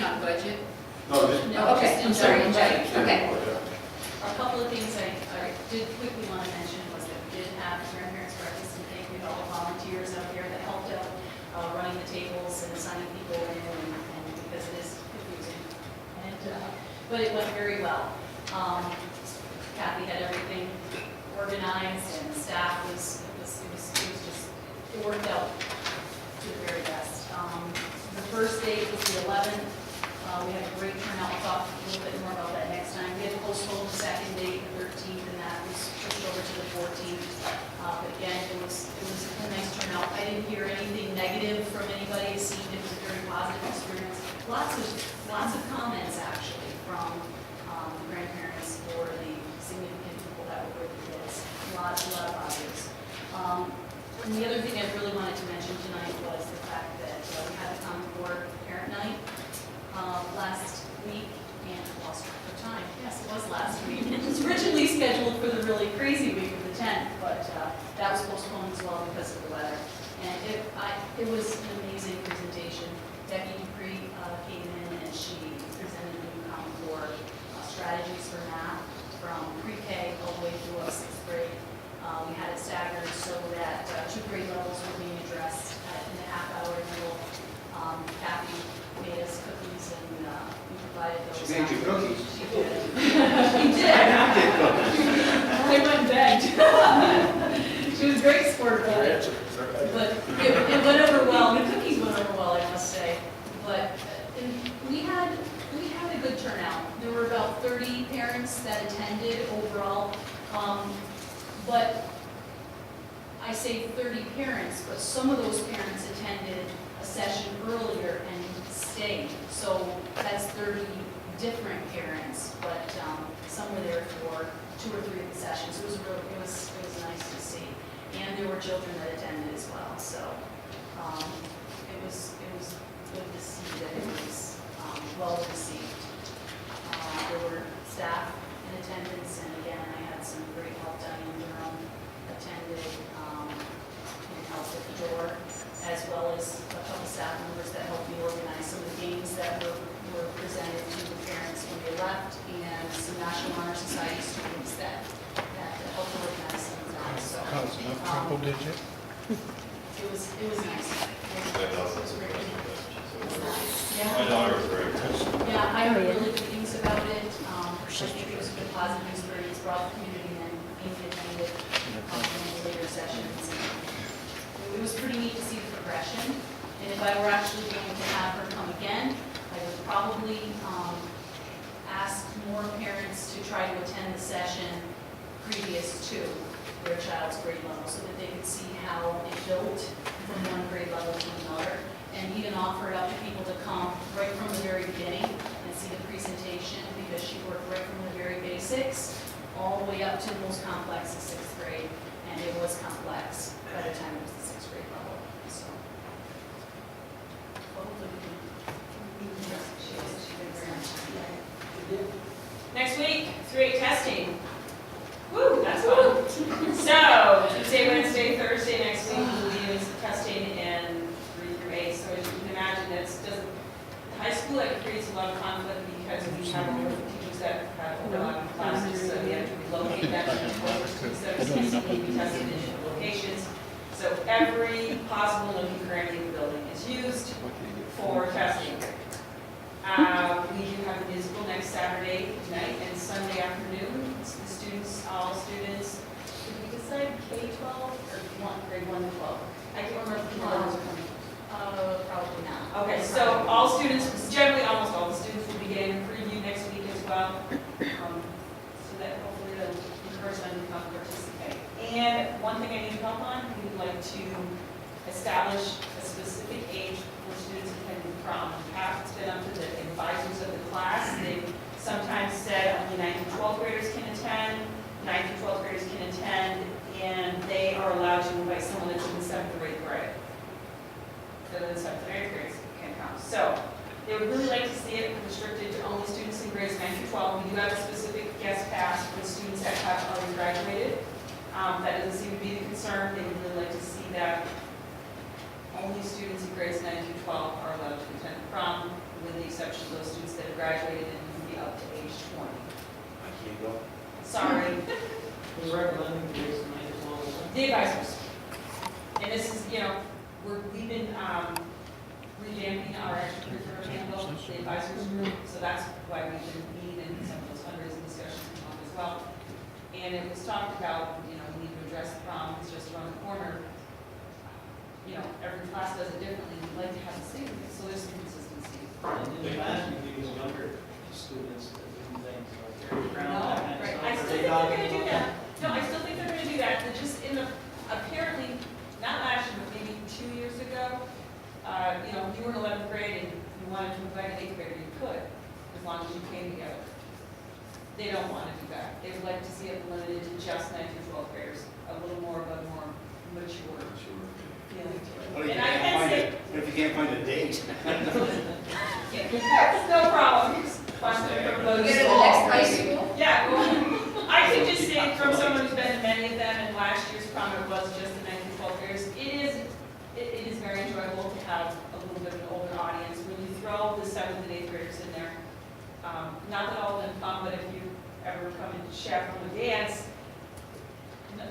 on budget? No, just. No, okay, I'm sorry, in general. Okay. A couple of things I did quickly want to mention was that we did have grandparents breakfast, and thank you to all the volunteers out there that helped out running the tables and assigning people in, and because it is confusing. But it went very well. Kathy had everything organized, and the staff it worked out to the very best. The first date was the 11th. We had a great turnout. We'll talk a little bit more about that next time. We had postponed the second date, the 13th, and that was pushed over to the 14th. But again, it was a nice turnout. I didn't hear anything negative from anybody. It seemed it was a very positive experience. Lots of comments actually from the grandparents or the significant people that were with the kids. A lot of positives. And the other thing I really wanted to mention tonight was the fact that we had a Common Core Parent Night last week, and I lost track of time. Yes, it was last week. It was originally scheduled for the really crazy week of the 10th, but that was postponed as well because of the weather. And it was an amazing presentation. Becky Dupree came in and she presented new Common Core strategies for math from pre-K all the way through 6th grade. We had it staggered so that 2 grade levels were being addressed in a half-hour interval. Kathy made us cookies, and we provided those. She made you cookies? She did. She did. I went and begged. She was a great sport about it. But it went over well. The cookies went over well, I must say. But we had a good turnout. There were about 30 parents that attended overall. But I say 30 parents, but some of those parents attended a session earlier and stayed. So that's 30 different parents, but some were there for 2 or 3 of the sessions. It was nice to see. And there were children that attended as well. So it was good to see that it was well received. There were staff in attendance, and again, I had some great help. Diane Durham attended and helped at the door, as well as a couple staff members that helped me organize some of the games that were presented to the parents when they left, and some National Honor Society students that helped organize some of that. So Triple digit. it was nice. That also is It was great. nice. My Yeah. daughter was very impressed. Yeah, I heard really good things about it. I think it was a good positive experience, brought the community in, attended the later sessions. It was pretty neat to see the progression. And if I were actually going to have her come again, I would probably ask more parents to try to attend the session previous to their child's grade level so that they could see how it built from one grade level to another. And even offer it up to people to come right from the very beginning and see the presentation, because she worked right from the very basics all the way up to the most complex in 6th grade, and it was complex by the time it was the 6th grade level. So hopefully we can. She did very much. Next week, 3-8 testing. Woo, that's fun. So, Tuesday, Wednesday, Thursday next week, we'll be doing some testing in 3-8. So as you can imagine, the high school that creates a lot of conflict because we have a lot of teachers that have a lot of classes, so we have to relocate them to students that are specifically be tested in different locations. So every possible looking currently in the building is used for testing. We do have a musical next Saturday night and Sunday afternoon. The students, all students, did we decide K-12 or grade 1 to 12? I can't remember if the numbers are coming. Probably not. Okay, so all students, generally almost all the students will be getting a preview next week as well. So that hopefully will encourage them to come participate. And one thing I need help on, we would like to establish a specific age where students can from. It's been up to the advisors of the class. They've sometimes said only 9th and 12th graders can attend, 9th and 12th graders can attend, and they are allowed to invite someone that's in the 7th or 8th grade. So the 7th or 8th grades can come. So they would really like to see it restricted to only students in grades 9 through 12. We do have a specific guest pass for students that have already graduated. That doesn't seem to be the concern. They would really like to see that only students in grades 9 through 12 are allowed to attend the prom, with the exception of those sorry. Who's recommending this night as well? The advisors. And this is, we've been revamping our extracurricular handbook, the advisors group, so that's why we've been meeting and some of those fundraising discussions come up as well. And it was talked about, we need to address the prom, it's just around the corner. Every class does it differently, we'd like to have the same, so there's some consistency. In the past, you use younger students that do things like carry around No, that kind of right, stuff. I still think they're gonna do that. No, I still think they're gonna do that, but just apparently, not last year, but maybe 2 years ago, if you were in 11th grade and you wanted to invite an 8th grader, you could, as long as you came together. They don't want to do that. They would like to see it limited to just 9th through 12th graders, a little more of a more mature feeling to it. And I can say, But if you can't find a date. that's no problem. Just find them from Go those to the schools. next high school. Yeah, well, I can just say from someone who's been to many of them, and last year's prom it was just the 9th through 12th graders, it is very enjoyable to have a little bit of an older audience. When you throw the 7th and 8th graders in there, not that all of them come, but if you ever come and chaperone a dance,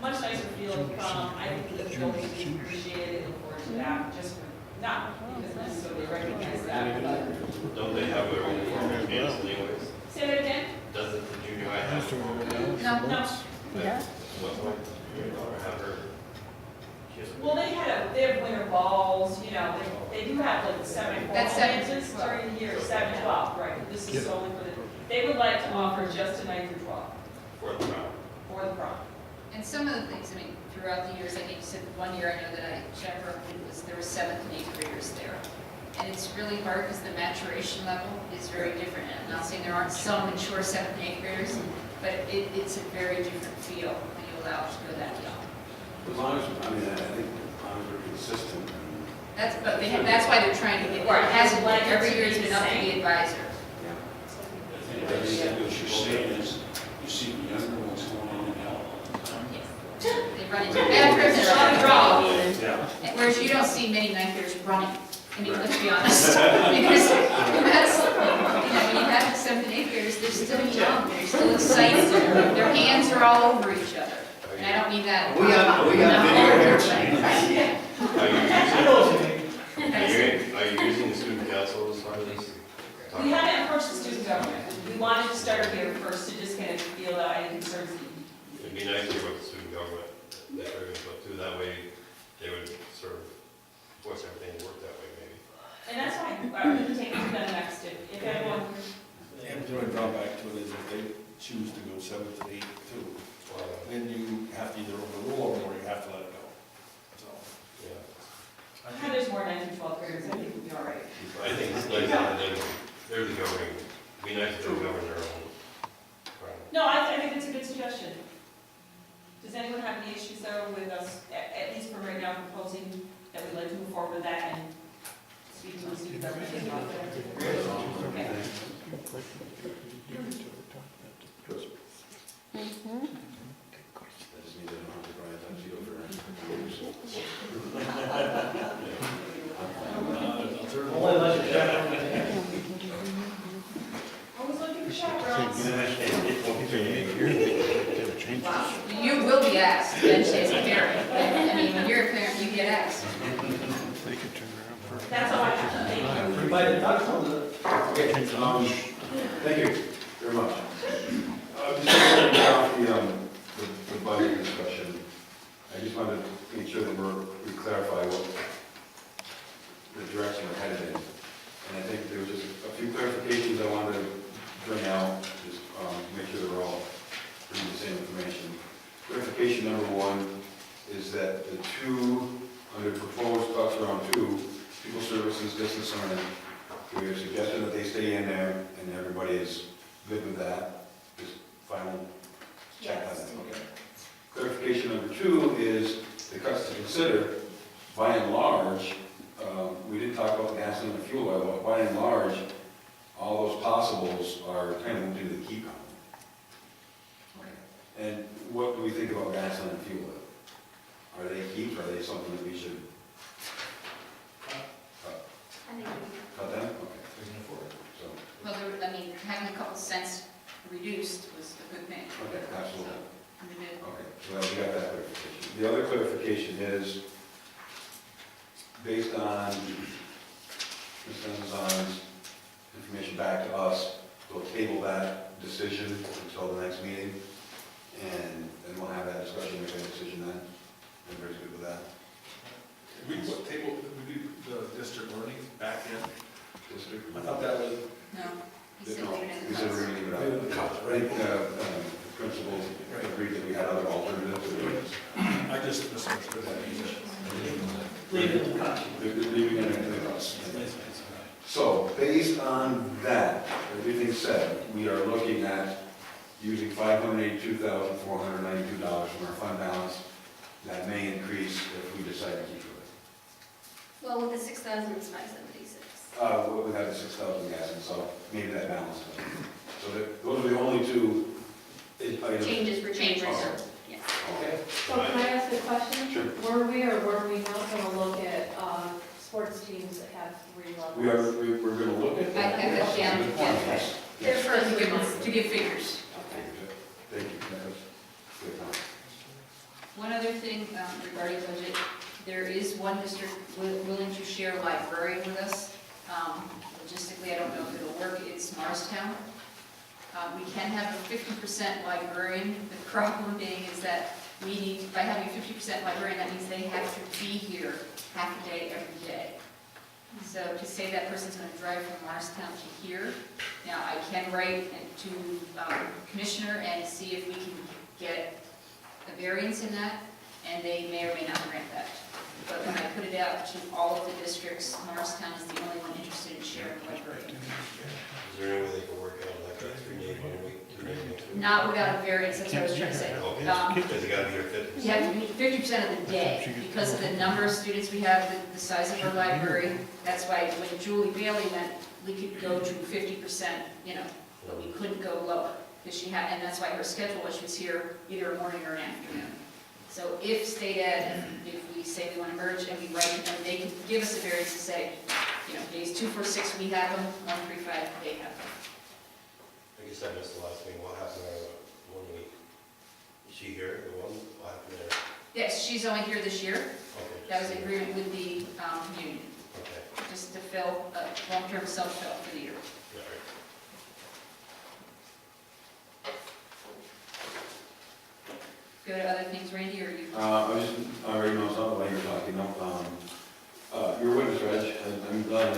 much nicer feeling from, I think the building is appreciated, look forward to that, just for, not because necessarily recognize that, but. Don't they have their own form of dance anyways? Say that again? Doesn't the junior high have a form of dance? No. What's my, your daughter have her kiss? Well, they have winter balls, they do have like 7 That's formal 7 to dances 12. during the year, 7, 12, right, this is solely for they would like to offer just a 9 through 12 For the prom. for the prom. And some of the things, throughout the years, I think you said one year I know that I chaperoned, there were 7th and 8th graders there. And it's really hard because the maturation level is very different. And I'm not saying there aren't some mature 7th and 8th graders, but it's a very different feel when you allow it to go that young. As long as, I think as long as we're consistent. That's why they're trying to get, Right. it hasn't, Like every to year be it's been the up to same. the advisor. What you're saying is, you see the younger ones going in and out all the time. They run into bathrooms, they're on the draw. Yeah. Whereas you don't see many ninth graders running. Let's be honest. Because that's, when you have the 7th and 8th graders, they're still young, they're still excited, their hands are all over each other. And I don't mean that. We got video here. Are you using the student council as part of this? We haven't approached the student government. We wanted to start here first to just kind of feel out any concerns. It'd be nice to hear what the student government, if they're going to go through that way, they would sort of force everything to work that way maybe. And that's why I'm going to take it to them next, if everyone. The only drawback to it is if they choose to go 7th and 8th too, then you have to either overrule them or you have to let it go. So, Yeah. How there's more 9 through 12 graders, I think we'll be all right. I think it's nice that they're the governing, it'd be nice if they govern their own. No, I think it's a good suggestion. Does anyone have any issues though with us, at least for right now, proposing that we'd like to move forward with that and speak to the student government? Okay. I just need to know how to drive that field for Only let you chaperone. Always looking for chaperones. Wow. You will be asked, eventually as a parent. When you're a parent, you get asked. That's all I have, thank you. Invite the ducks on the. Okay, thank you very much. Just to start off the budget discussion, I just wanted to make sure that we clarify what the direction we're headed in. And I think there was just a few clarifications I wanted to bring out, just make sure that we're all reading the same information. Clarification number one is that the two, under proposed cuts around two, people services, distance learning, we have suggested that they stay in there, and everybody is good with that. Just final check on that, okay. Clarification number two is the cuts to consider, by and large, we did talk about the gasoline and fuel oil, but by and large, all those possibles are kind of moved into the key column. Okay. And what do we think about gasoline and fuel oil? Are they keeps, are they something that we should cut them? Okay. So, Well, having a couple cents reduced was a good thing. Okay, absolutely. So, we did. Okay, well, we got that clarification. The other clarification is, based on Ms.Enzon's information back to us, we'll table that decision until the next meeting, and then we'll have that discussion, make a decision then. Everybody's good with that? We put table, we do the district learning back in. District? I thought that was, No, he said No, leave it in we the said house. we're gonna leave it out. Leave it in the house, I think, the principals agreed that we had other alternatives. I just misunderstood that. Leave it in the country. They're leaving it in the house. So, based on that, everything said, we are looking at using $582,492 from our fund balance. That may increase if we decide to keep it. Well, with the 6,000, it's 576. We have the 6,000 gas, and so maybe that balances it. So those are the only two items. Changes for changes. Okay. Yes. Okay. So can I ask a question? Sure. Were we or were we not going to look at sports teams that have 3 levels? We're going to look at that. I have that down. Good point, yes. They're Yes. first to give figures. Okay. Thank you. That was good point. One other thing regarding budget, there is one district willing to share librarian with us. Logistically, I don't know if it'll work, it's Morristown. We can have a 50% librarian. The problem being is that we need, by having a 50% librarian, that means they have to be here half a day every day. So to say that person's going to drive from Morristown to here, now I can write to Commissioner and see if we can get a variance in that, and they may or may not grant that. But when I put it out to all of the districts, Morristown is the only one interested in sharing a librarian. Is there any way they can work out like a 3 day, 1 week, 2 day, next week? Not without a variance, that's what I was trying to say. Okay, because they gotta be here 50%. We have to be 50% of the day, because of the number of students we have, the size of our library. That's why when Julie Bailey went, we could go to 50%, but we couldn't go lower. Because she had, and that's why her schedule was, she was here either a morning or an afternoon. So if state ed, if we say we want to merge and we write, and they can give us a variance to say, days 2, 4, 6, we have them, 1, 3, 5, they have them. I guess I missed the last thing, what happened there 1 week? Is she here, the one, what happened there? Yes, she's only here this year. Okay. That was an agreement with the union, Okay, just to fill a long-term self-fill for the year. yeah, all right. Go to other things, Randy, or you? I already know something while you're talking. Your witness, Reg, I'm glad.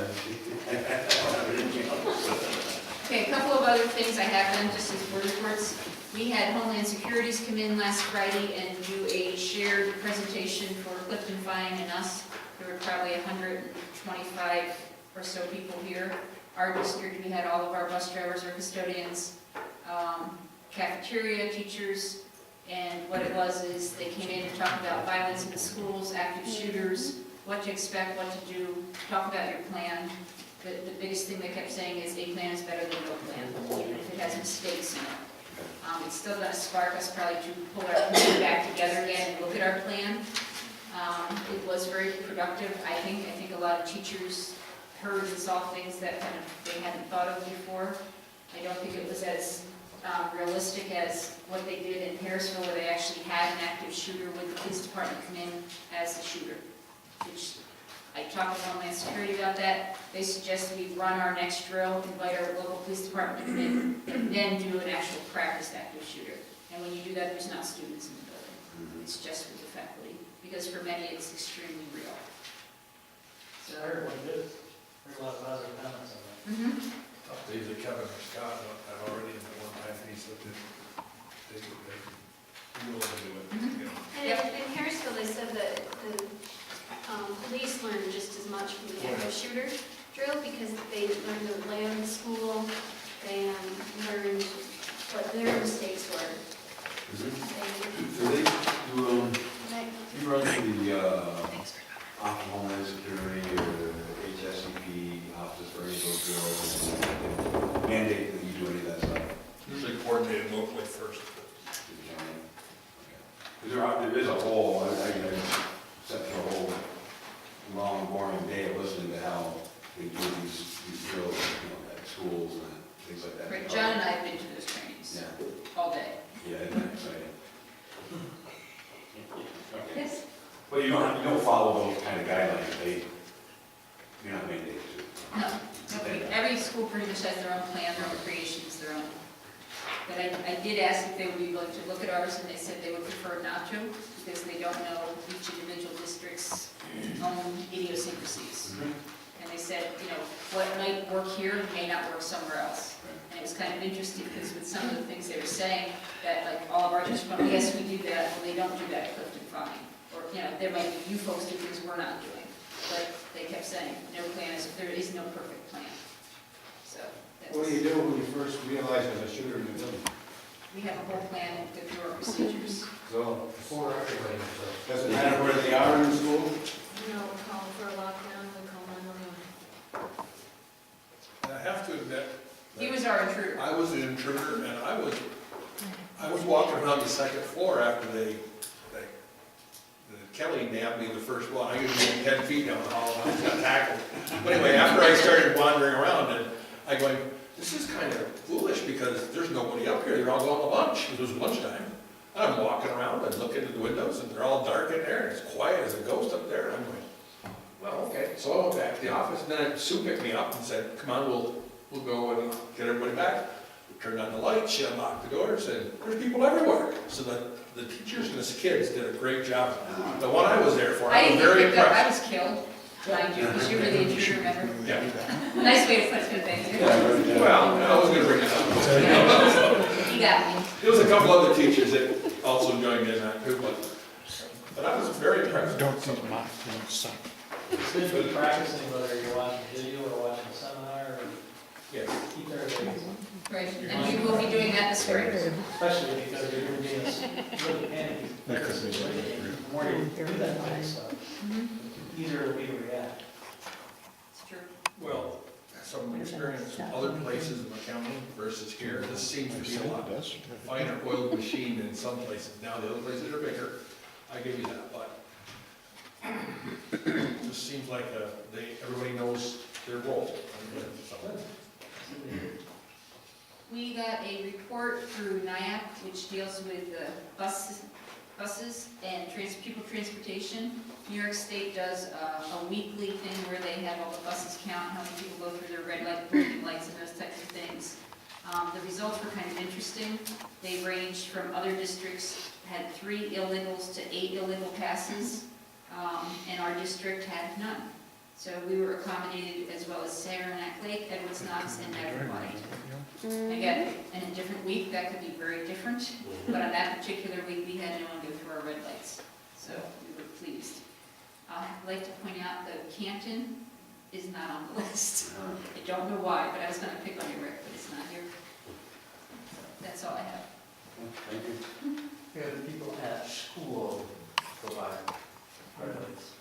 Okay, a couple of other things I have done, just as board reports. We had Homeland Securities come in last Friday and do a shared presentation for Clifton Fine and us. There were probably 125 or so people here. Our district, we had all of our bus drivers or custodians, cafeteria teachers, and what it was is they came in and talked about violence in the schools, active shooters, what to expect, what to do, talk about your plan. The biggest thing they kept saying is a plan is better than no plan, even if it has mistakes in it. It's still going to spark us probably to pull our committee back together again and look at our plan. It was very productive, I think. I think a lot of teachers heard and saw things that kind of they hadn't thought of before. I don't think it was as realistic as what they did in Harrisville, where they actually had an active shooter with the police department come in as the shooter, which I talked to Homeland Security about that. They suggested we run our next drill, invite our local police department to come in, and then do an actual practice active shooter. And when you do that, there's not students in the building. It's just with the faculty, because for many, it's extremely real. I heard what it is. Heard a lot of positive comments on that. Either Kevin or Scott have already, at one time, he said that they be willing to do it. And in Harrisville, they said that the police learned just as much from the active shooter drill because they learned to land the school, they learned what their mistakes were. Do they you run the off Homeland Security or HSCP office or any of those drills? Mandate that you do any of that stuff? Usually coordinated locally first. Because there is a whole, I sat through a whole long, boring day of listening to how they do these drills, at schools and things like that. Right, John and I have been to those trainings. But you don't follow those kind of guidelines, you're not mandated to. No, every school pretty much has their own plan, their own creations, their own. But I did ask if they would be willing to look at ours, and they said they would prefer not to, because they don't know each individual district's own idiosyncrasies. And they said, you know, what might work here may not work somewhere else. And it was kind of interesting, because with some of the things they were saying, that like all of our districts, well, yes, we do that, well, they don't do that at Clifton Fine. Or, you know, there might be, you folks do things we're not doing. But they kept saying, no plan is, there is no perfect plan. So that's. What do you do when you first realize there's a shooter in the building? We have a whole plan and go through our procedures. So, For everybody, so. does it matter where they are in the school? No, we call for a lockdown, we call 911. And I have to admit. He was our intruder. I was an intruder, and I was walking around the second floor after Kelly nabbed me the first one. I usually go 10 feet down the hall, and I just got tackled. But anyway, after I started wandering around, and I going, this is kind of foolish, because there's nobody up here, they're all going to lunch, it was lunchtime. And I'm walking around and looking at the windows, and they're all dark in there, and it's quiet as a ghost up there, and I'm going, well, okay. So I went back to the office, and then Sue picked me up and said, come on, we'll go and get everybody back. We turned on the lights, she unlocked the doors, and there's people everywhere. So the teachers and the kids did a great job. The one I was there for, I was very picked up, I impressed. was killed, mind you, because you were the intruder, remember? Yeah. Nice way to put it, thank you. Well, I was gonna bring it up. You got me. There was a couple other teachers that also joined in that too, but I was very impressed. Don't think my phone suck. It's good to be practicing, whether you're watching video or watching a seminar, or Yes. keep everybody, Right, and we will be doing that this spring. especially because you're going to be in this really panicky situation. The more you do that kind of stuff, the easier it'll be to react. It's true. Well, from experience in other places in the county versus here, this seems to be a lot finer oiled machine in some places. Now, the other places are bigger, I give you that, but it just seems like everybody knows their role. We got a report through NIAC, which deals with buses and pupil transportation. New York State does a weekly thing where they have all the buses count, how many people go through their red light, blinking lights, and those types of things. The results were kind of interesting. They ranged from other districts, had 3 illegals to 8 illegal passes, and our district had none. So we were accommodated as well as Saranac Lake, Edwards Knox, and Niagara White. Again, in a different week, that could be very different, but on that particular week, we had no one go through our red lights, so we were pleased. I'd like to point out that Canton is not on the list. I don't know why, but I was going to pick on you, Rick, but it's not here. That's all I have. Thank you. Yeah, the people at school provide credits.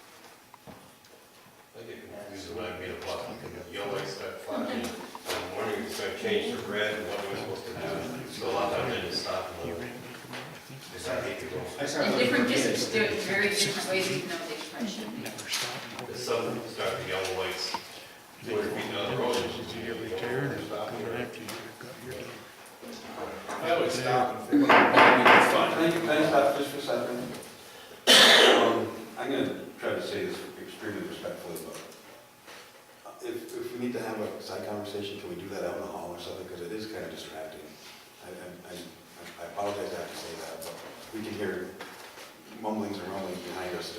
I get confused when I meet a block, yellow lights start flashing, and I'm wondering if it's gonna change to red, and what am I supposed to do? So a lot of times I just stop and look. Because I hate to go. And different districts do it in very different ways, even though they try to be. Because some start the yellow lights 200 feet down the road, and immediately stop. I always stop and think, it's fun. Can I stop just for a second? I'm gonna try to say this extremely respectfully, but if we need to have a side conversation, can we do that out in the hall or something? Because it is kind of distracting. I apologize I have to say that, but we can hear mumblings and rumblings behind us.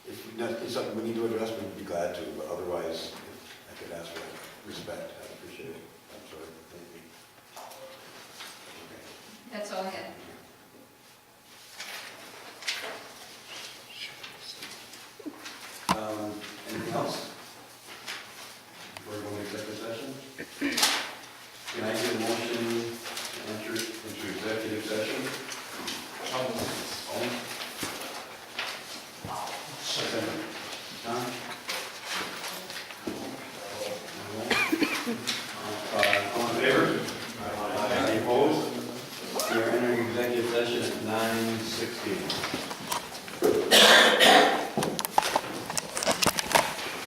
If it's something we need to address, we'd be glad to, but otherwise, if I could ask for respect, I'd appreciate it. I'm sorry. Thank you. Okay. That's all I had.